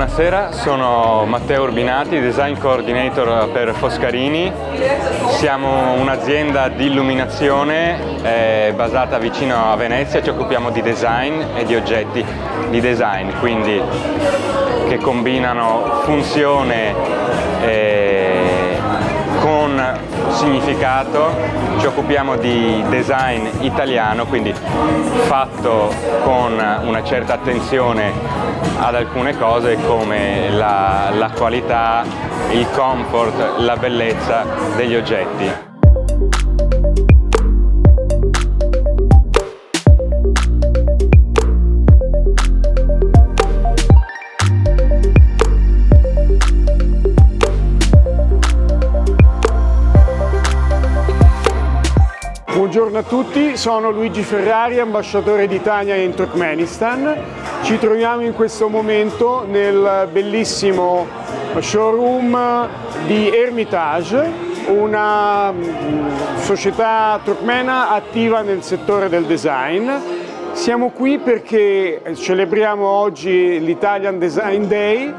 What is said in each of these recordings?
Buonasera, sono Matteo Urbinati, Design Coordinator per Foscarini. Siamo un'azienda di illuminazione basata vicino a Venezia, ci occupiamo di design e di oggetti di design, quindi che combinano funzione con significato. Ci occupiamo di design italiano, quindi fatto con una certa attenzione ad alcune cose come la qualità, il comfort, la bellezza degli oggetti. Buongiorno a tutti, sono Luigi Ferrari, ambasciatore d'Italia in Turkmenistan. Ci troviamo in questo momento nel bellissimo showroom di Hermitage, una società turkmena attiva nel settore del design. Siamo qui perché celebriamo oggi l'Italian Design Day.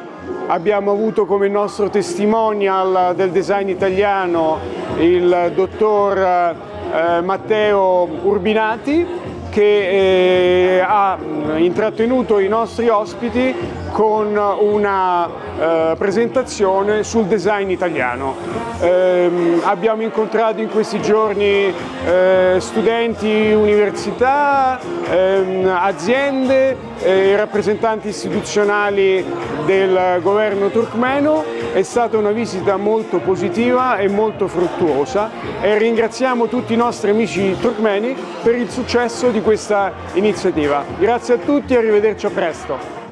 Abbiamo avuto come nostro testimonial del design italiano il dottor Matteo Urbinati, che ha intrattenuto i nostri ospiti con una presentazione sul design italiano. Abbiamo incontrato in questi giorni studenti, università, aziende, rappresentanti istituzionali del governo turkmeno. È stata una visita molto positiva e molto fruttuosa e ringraziamo tutti i nostri amici turkmeni per il successo di questa iniziativa. Grazie a tutti e arrivederci a presto.